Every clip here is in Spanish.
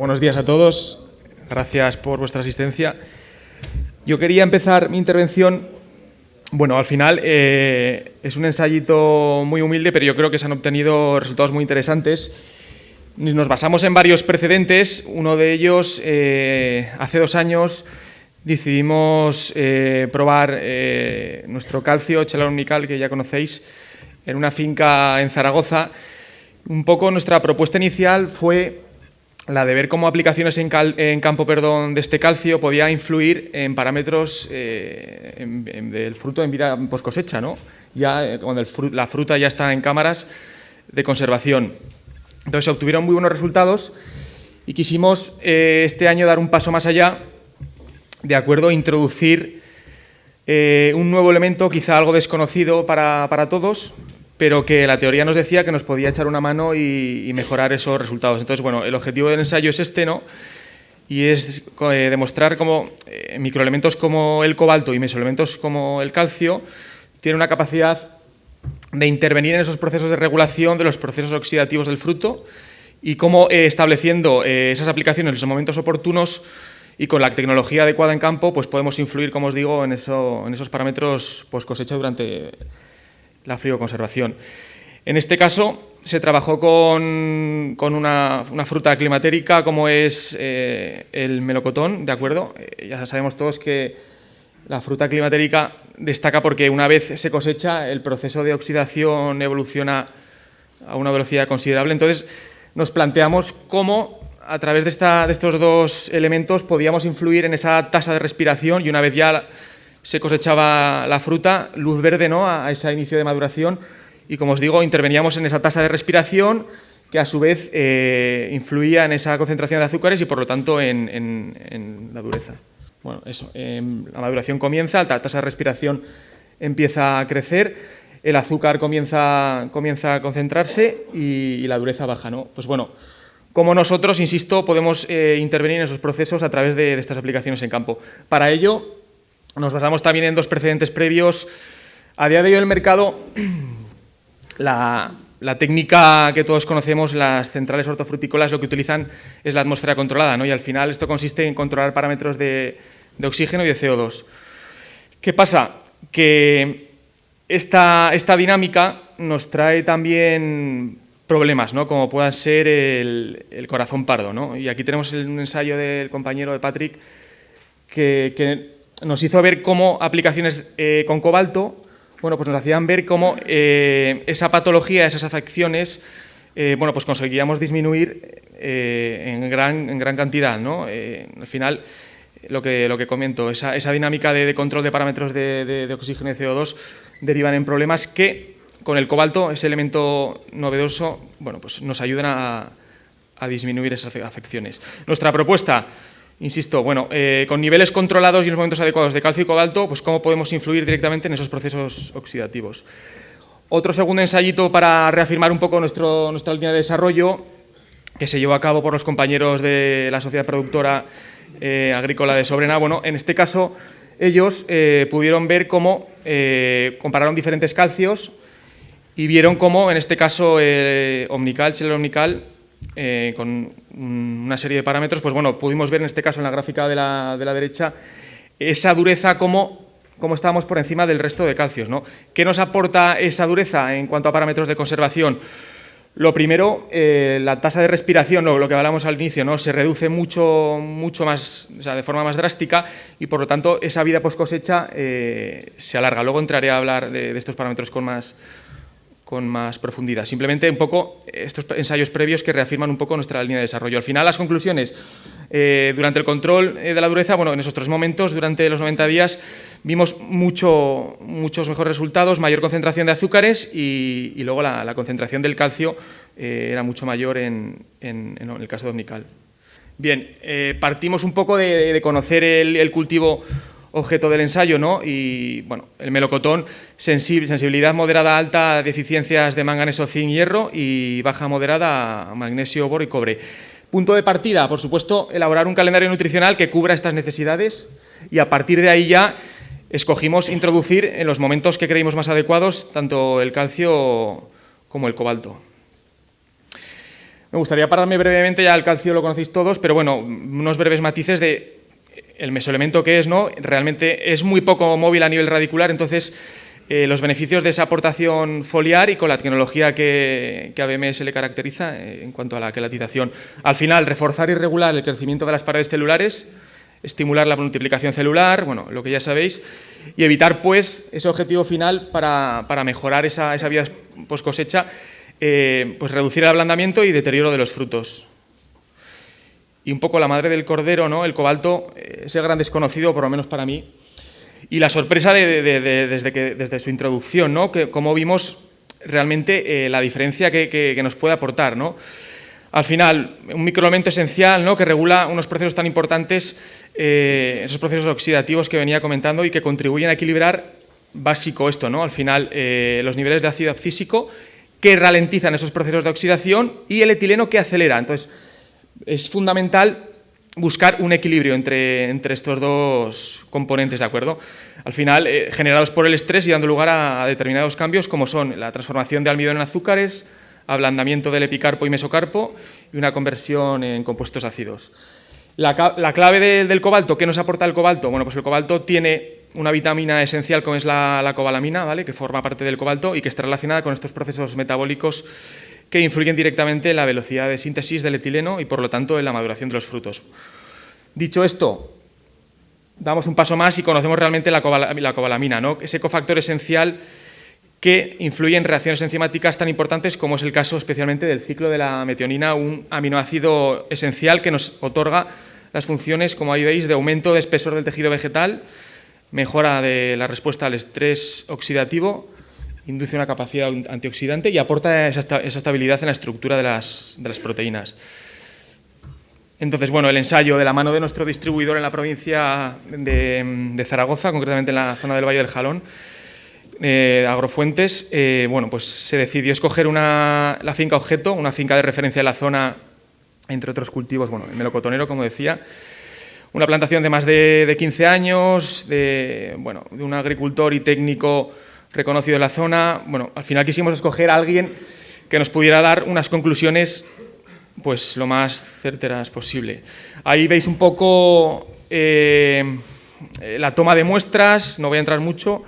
Buenos días a todos. Gracias por vuestra asistencia. Yo quería empezar mi intervención. Bueno, al final es un ensayito muy humilde, pero yo creo que se han obtenido resultados muy interesantes. Nos basamos en varios precedentes. Uno de ellos, hace 2 años, decidimos probar nuestro calcio chelalonical, que ya conocéis, en una finca en Zaragoza. Un poco nuestra propuesta inicial fue la de ver cómo aplicaciones en campo de este calcio podía influir en parámetros del fruto en vida post cosecha, ¿no? Ya cuando la fruta ya está en cámaras de conservación. Entonces se obtuvieron muy buenos resultados y quisimos este año dar un paso más allá, de acuerdo, introducir un nuevo elemento quizá algo desconocido para todos, pero que la teoría nos decía que nos podía echar una mano y mejorar esos resultados. Entonces, bueno, el objetivo del ensayo es este, ¿no? Y es demostrar cómo microelementos como el cobalto y mesoelementos como el calcio tienen una capacidad de intervenir en esos procesos de regulación de los procesos oxidativos del fruto y cómo estableciendo esas aplicaciones en los momentos oportunos y con la tecnología adecuada en campo, pues podemos influir, como os digo, en esos parámetros post cosecha durante la frioconservación. En este caso se trabajó con una fruta climatérica como es el melocotón, ¿de acuerdo? Ya sabemos todos que la fruta climatérica destaca porque una vez se cosecha el proceso de oxidación evoluciona a una velocidad considerable. Entonces nos planteamos cómo a través de estos dos elementos podíamos influir en esa tasa de respiración y una vez ya se cosechaba la fruta, luz verde, ¿no?, a ese inicio de maduración y, como os digo, interveníamos en esa tasa de respiración que a su vez influía en esa concentración de azúcares y por lo tanto en la dureza. Bueno, eso, la maduración comienza, la tasa de respiración empieza a crecer, el azúcar comienza a concentrarse y la dureza baja, ¿no? Pues bueno, como nosotros, insisto, podemos intervenir en esos procesos a través de estas aplicaciones en campo. Para ello nos basamos también en 2 precedentes previos. A día de hoy en el mercado, la técnica que todos conocemos, las centrales hortofrutícolas, lo que utilizan es la atmósfera controlada, ¿no? Y al final esto consiste en controlar parámetros de oxígeno y de CO2. ¿Qué pasa? Que esta dinámica nos trae también problemas, ¿no?, como puedan ser el corazón pardo, ¿no? Y aquí tenemos un ensayo del compañero de Patrick que nos hizo ver cómo aplicaciones con cobalto, bueno, pues nos hacían ver cómo esa patología, esas afecciones, bueno, pues conseguíamos disminuir en gran cantidad, ¿no? Al final, lo que comento, esa dinámica de control de parámetros de oxígeno y CO2 derivan en problemas que con el cobalto, ese elemento novedoso, bueno, pues nos ayudan a disminuir esas afecciones. Nuestra propuesta, insisto, bueno, con niveles controlados y en los momentos adecuados de calcio y cobalto, pues cómo podemos influir directamente en esos procesos oxidativos. Otro segundo ensayito para reafirmar un poco nuestra línea de desarrollo, que se llevó a cabo por los compañeros de la Sociedad Productora Agrícola de Sobrena. Bueno, en este caso ellos pudieron ver cómo compararon diferentes calcios y vieron cómo, en este caso, omnical, chelalonical, con una serie de parámetros, pues bueno, pudimos ver en este caso en la gráfica de la derecha esa dureza como estábamos por encima del resto de calcios, ¿no? ¿Qué nos aporta esa dureza en cuanto a parámetros de conservación? Lo primero, la tasa de respiración, lo que hablamos al inicio, ¿no?, se reduce mucho más, o sea, de forma más drástica y por lo tanto esa vida post cosecha se alarga. Luego entraré a hablar de estos parámetros con más profundidad. Simplemente un poco estos ensayos previos que reafirman un poco nuestra línea de desarrollo. Al final, las conclusiones, durante el control de la dureza, bueno, en esos 3 momentos, durante los 90 días, vimos muchos mejores resultados, mayor concentración de azúcares y luego la concentración del calcio era mucho mayor en el caso de omnical. Bien, partimos un poco de conocer el cultivo objeto del ensayo, ¿no? Y bueno, el melocotón, sensibilidad moderada alta a deficiencias de manganeso, zinc, hierro y baja moderada a magnesio, boro y cobre. Punto de partida, por supuesto, elaborar un calendario nutricional que cubra estas necesidades y a partir de ahí ya escogimos introducir en los momentos que creímos más adecuados tanto el calcio como el cobalto. Me gustaría pararme brevemente, ya el calcio lo conocéis todos, pero bueno, unos breves matices de el mesoelemento que es, ¿no? Realmente es muy poco móvil a nivel radicular, entonces los beneficios de esa aportación foliar y con la tecnología que a BMS le caracteriza en cuanto a la quelatización. Al final, reforzar y regular el crecimiento de las paredes celulares, estimular la multiplicación celular, bueno, lo que ya sabéis, y evitar, pues, ese objetivo final para mejorar esa vida post cosecha, pues reducir el ablandamiento y deterioro de los frutos. Y un poco la madre del cordero, ¿no? El cobalto es el gran desconocido, por lo menos para mí, y la sorpresa desde su introducción, ¿no? Que, como vimos realmente la diferencia que nos puede aportar, ¿no? Al final, un microelemento esencial, ¿no? Que regula unos procesos tan importantes, esos procesos oxidativos que venía comentando y que contribuyen a equilibrar, básico esto, ¿no? Al final, los niveles de ácido abscísico que ralentizan esos procesos de oxidación y el etileno que acelera. Entonces, es fundamental buscar un equilibrio entre estos dos componentes, ¿de acuerdo? Al final, generados por el estrés y dando lugar a determinados cambios, como son la transformación de almidón en azúcares, ablandamiento del epicarpo y mesocarpo y una conversión en compuestos ácidos. La clave del cobalto, ¿qué nos aporta el cobalto? Bueno, pues el cobalto tiene una vitamina esencial como es la cobalamina, ¿vale? Que forma parte del cobalto y que está relacionada con estos procesos metabólicos que influyen directamente en la velocidad de síntesis del etileno y, por lo tanto, en la maduración de los frutos. Dicho esto, damos un paso más y conocemos realmente la cobalamina, ¿no? Ese cofactor esencial que influye en reacciones enzimáticas tan importantes como es el caso especialmente del ciclo de la metionina, un aminoácido esencial que nos otorga las funciones, como ahí veis, de aumento de espesor del tejido vegetal, mejora de la respuesta al estrés oxidativo, induce una capacidad antioxidante y aporta esa estabilidad en la estructura de las proteínas. Entonces, bueno, el ensayo de la mano de nuestro distribuidor en la provincia de Zaragoza, concretamente en la zona del Valle del Jalón, Agrofuentes, bueno, pues se decidió escoger la finca objeto, una finca de referencia de la zona, entre otros cultivos, bueno, el melocotonero, como decía, una plantación de más de 15 años, de un agricultor y técnico reconocido en la zona. Bueno, al final quisimos escoger a alguien que nos pudiera dar unas conclusiones pues lo más certeras posible. Ahí veis un poco la toma de muestras, no voy a entrar mucho.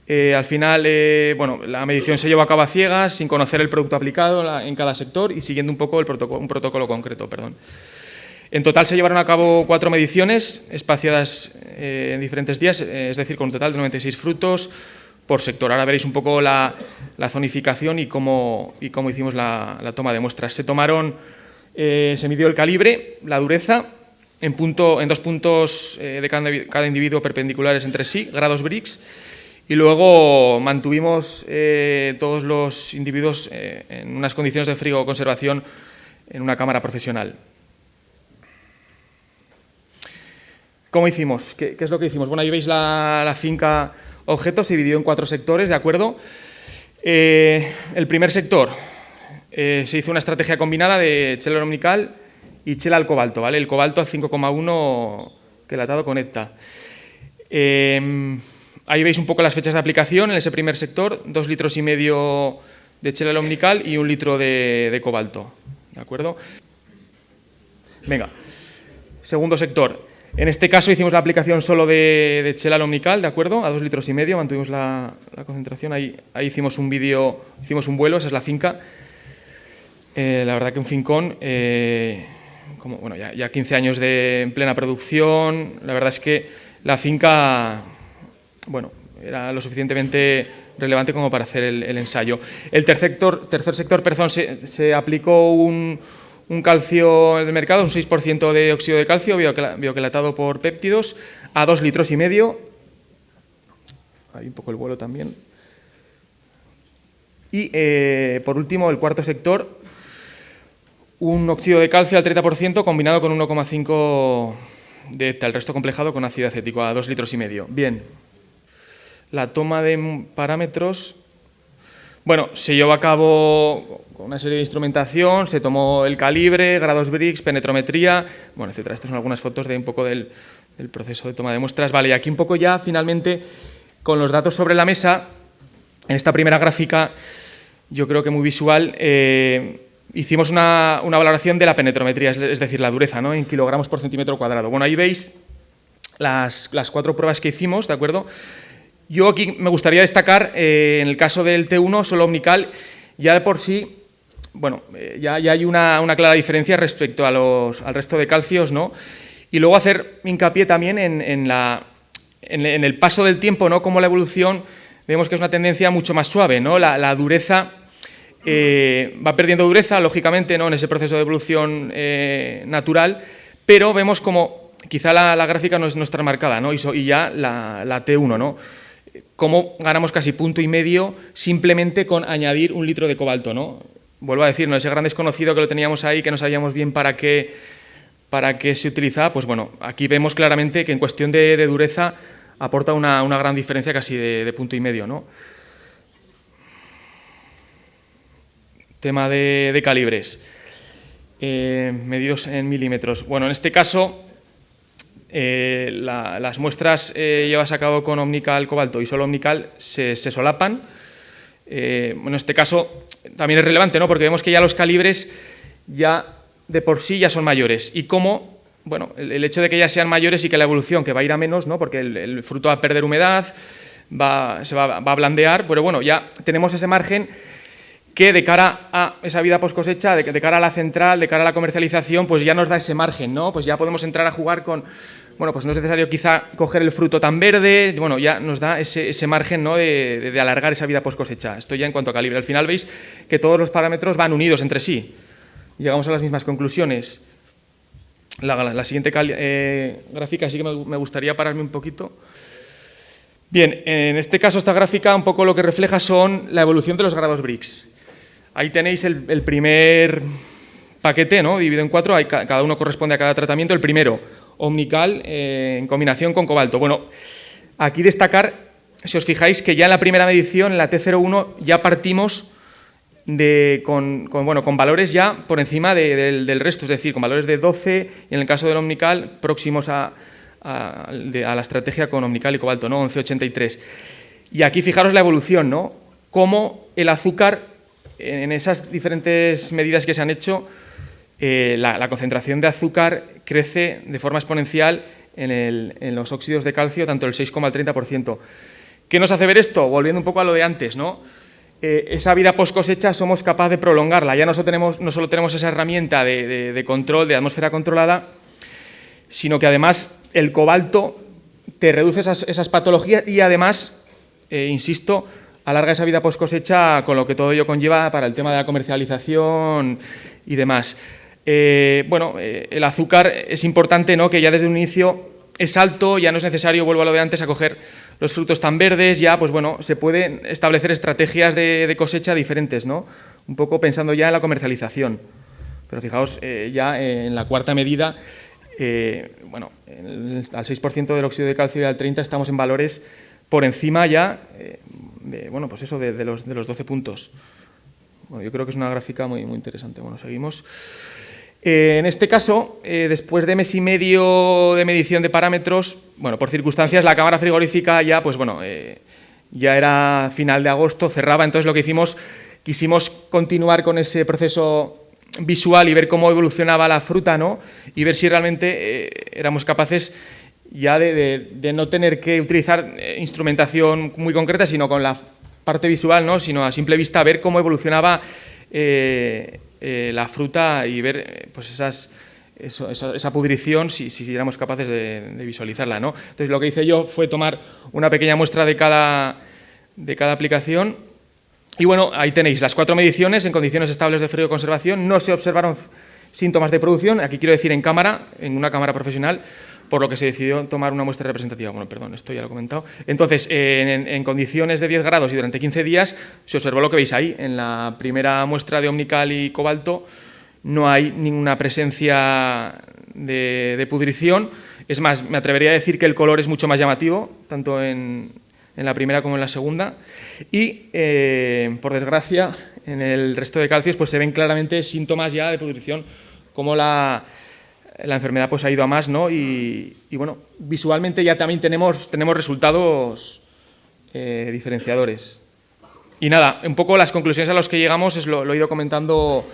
Al final, bueno, la medición se llevó a cabo a ciegas, sin conocer el producto aplicado en cada sector y siguiendo un poco un protocolo concreto, perdón. En total se llevaron a cabo 4 mediciones espaciadas en diferentes días, es decir, con un total de 96 frutos por sector. Ahora veréis un poco la zonificación y cómo hicimos la toma de muestras. Se midió el calibre, la dureza, en 2 puntos de cada individuo perpendiculares entre sí, grados Brix, y luego mantuvimos todos los individuos en unas condiciones de frío conservación en una cámara profesional. ¿Cómo hicimos? ¿Qué es lo que hicimos? Bueno, ahí veis la finca objeto, se dividió en 4 sectores, ¿de acuerdo? El primer sector, se hizo una estrategia combinada de chela omnical y chela al cobalto, ¿vale? El cobalto al 5,1 quelatado con hepta. Ahí veis un poco las fechas de aplicación en ese primer sector, 2,5 litros de chela omnical y 1 litro de cobalto, ¿de acuerdo? Venga, segundo sector. En este caso hicimos la aplicación solo de chela omnical, ¿de acuerdo? A 2,5 litros, mantuvimos la concentración. Ahí hicimos un vídeo, hicimos un vuelo, esa es la finca. La verdad que un fincón, bueno, ya 15 años en plena producción. La verdad es que la finca, bueno, era lo suficientemente relevante como para hacer el ensayo. El tercer sector, perdón, se aplicó un calcio del mercado, un 6% de óxido de calcio bioquelatado por péptidos a 2,5 litros. Hay un poco el vuelo también. Y por último, el cuarto sector, un óxido de calcio al 30% combinado con 1,5 de hepta, el resto complejado con ácido acético a 2,5 litros. Bien. La toma de parámetros, bueno, se llevó a cabo con una serie de instrumentación, se tomó el calibre, grados Brix, penetrometría, bueno, etcétera. Estas son algunas fotos de un poco del proceso de toma de muestras. Vale, y aquí un poco ya, finalmente, con los datos sobre la mesa, en esta primera gráfica, yo creo que muy visual, hicimos una valoración de la penetrometría, es decir, la dureza, ¿no?, en kilogramos por centímetro cuadrado. Bueno, ahí veis las 4 pruebas que hicimos, ¿de acuerdo? Yo aquí me gustaría destacar, en el caso del T1, solo omnical, ya de por sí, bueno, ya hay una clara diferencia respecto al resto de calcios, ¿no? Y luego hacer hincapié también en el paso del tiempo, ¿no?, como la evolución, vemos que es una tendencia mucho más suave, ¿no? La dureza va perdiendo dureza, lógicamente, ¿no?, en ese proceso de evolución natural, pero vemos como quizá la gráfica no es tan marcada, ¿no? Y ya la T1, ¿no?, cómo ganamos casi 1,5 puntos simplemente con añadir 1 litro de cobalto, ¿no? Vuelvo a decir, ¿no?, ese gran desconocido que lo teníamos ahí, que no sabíamos bien para qué se utilizaba, pues bueno, aquí vemos claramente que en cuestión de dureza aporta una gran diferencia, casi de 1,5 puntos, ¿no? Tema de calibres, medidos en milímetros. Bueno, en este caso, las muestras llevadas a cabo con omnical cobalto y solo omnical se solapan. Bueno, en este caso también es relevante, ¿no?, porque vemos que ya los calibres ya de por sí ya son mayores. Y cómo, bueno, el hecho de que ya sean mayores y que la evolución, que va a ir a menos, ¿no?, porque el fruto va a perder humedad, se va a blandear, pero bueno, ya tenemos ese margen que de cara a esa vida post cosecha, de cara a la central, de cara a la comercialización, pues ya nos da ese margen, ¿no? Pues ya podemos entrar a jugar con, bueno, pues no es necesario quizá coger el fruto tan verde, bueno, ya nos da ese margen, ¿no?, de alargar esa vida post cosecha. Esto ya en cuanto a calibre. Al final veis que todos los parámetros van unidos entre sí. Llegamos a las mismas conclusiones. La siguiente gráfica sí que me gustaría pararme un poquito. Bien, en este caso esta gráfica un poco lo que refleja son la evolución de los grados Brix. Ahí tenéis el primer paquete, ¿no?, dividido en 4, cada uno corresponde a cada tratamiento. El primero, omnical, en combinación con cobalto. Bueno, aquí destacar, si os fijáis, que ya en la primera medición, en la T01, ya partimos con valores ya por encima del resto, es decir, con valores de 12, y en el caso del omnical, próximos a la estrategia con omnical y cobalto, ¿no?, 11,83. Y aquí fijaros la evolución, ¿no?, cómo el azúcar, en esas diferentes medidas que se han hecho, la concentración de azúcar crece de forma exponencial en los óxidos de calcio, tanto el 6,30%. ¿Qué nos hace ver esto? Volviendo un poco a lo de antes, ¿no? Esa vida post cosecha somos capaces de prolongarla. Ya no solo tenemos esa herramienta de control, de atmósfera controlada, sino que además el cobalto te reduce esas patologías y además, insisto, alarga esa vida post cosecha, con lo que todo ello conlleva para el tema de la comercialización y demás. El azúcar es importante, ¿no?, que ya desde un inicio es alto, ya no es necesario, vuelvo a lo de antes, a coger los frutos tan verdes, ya pues bueno, se pueden establecer estrategias de cosecha diferentes, ¿no?, un poco pensando ya en la comercialización. Pero fijaos, ya en la cuarta medida, al 6% del óxido de calcio y al 30% estamos en valores por encima ya de los 12 puntos. Bueno, yo creo que es una gráfica muy, muy interesante. Bueno, seguimos. En este caso, después de mes y medio de medición de parámetros, bueno, por circunstancias, la cámara frigorífica ya, pues bueno, ya era final de agosto, cerraba, entonces lo que hicimos, quisimos continuar con ese proceso visual y ver cómo evolucionaba la fruta, ¿no?, y ver si realmente éramos capaces ya de no tener que utilizar instrumentación muy concreta, sino con la parte visual, ¿no?, sino a simple vista ver cómo evolucionaba la fruta y ver pues esa pudrición, si éramos capaces de visualizarla, ¿no? Entonces lo que hice yo fue tomar una pequeña muestra de cada aplicación y bueno, ahí tenéis las 4 mediciones en condiciones estables de frío y conservación. No se observaron síntomas de producción, aquí quiero decir en una cámara profesional, por lo que se decidió tomar una muestra representativa. Bueno, perdón, esto ya lo he comentado. Entonces, en condiciones de 10 grados y durante 15 días, se observó lo que veis ahí. En la primera muestra de omnical y cobalto no hay ninguna presencia de pudrición. Es más, me atrevería a decir que el color es mucho más llamativo, tanto en la primera como en la segunda. Y, por desgracia, en el resto de calcios pues se ven claramente síntomas ya de pudrición, como la enfermedad pues ha ido a más, ¿no? Y bueno, visualmente ya también tenemos resultados diferenciadores. Y nada, un poco las conclusiones a las que llegamos lo he ido comentando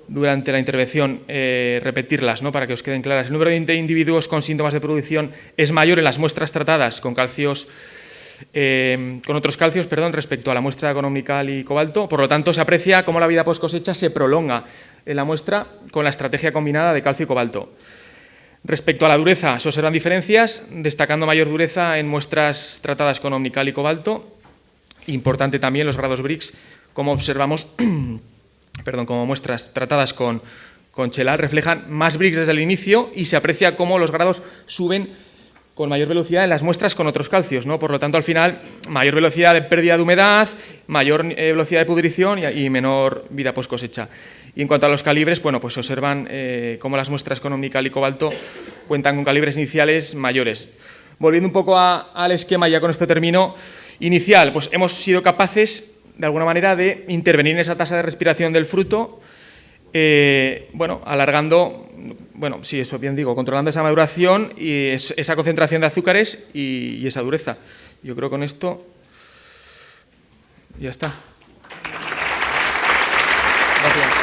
durante la intervención, repetirlas, ¿no?, para que os queden claras. El número de individuos con síntomas de producción es mayor en las muestras tratadas con calcios, con otros calcios, respecto a la muestra con omnical y cobalto. Por lo tanto, se aprecia cómo la vida post cosecha se prolonga en la muestra con la estrategia combinada de calcio y cobalto. Respecto a la dureza, se observan diferencias, destacando mayor dureza en muestras tratadas con omnical y cobalto. Importante también los grados Brix, como observamos, como muestras tratadas con chelar reflejan más Brix desde el inicio y se aprecia cómo los grados suben con mayor velocidad en las muestras con otros calcios, ¿no? Por lo tanto, al final, mayor velocidad de pérdida de humedad, mayor velocidad de pudrición y menor vida post cosecha. Y en cuanto a los calibres, bueno, pues se observan cómo las muestras con omnical y cobalto cuentan con calibres iniciales mayores. Volviendo un poco al esquema, ya con esto termino, inicial, pues hemos sido capaces, de alguna manera, de intervenir en esa tasa de respiración del fruto, alargando, sí, eso bien digo, controlando esa maduración y esa concentración de azúcares y esa dureza. Yo creo que con esto ya está. Gracias.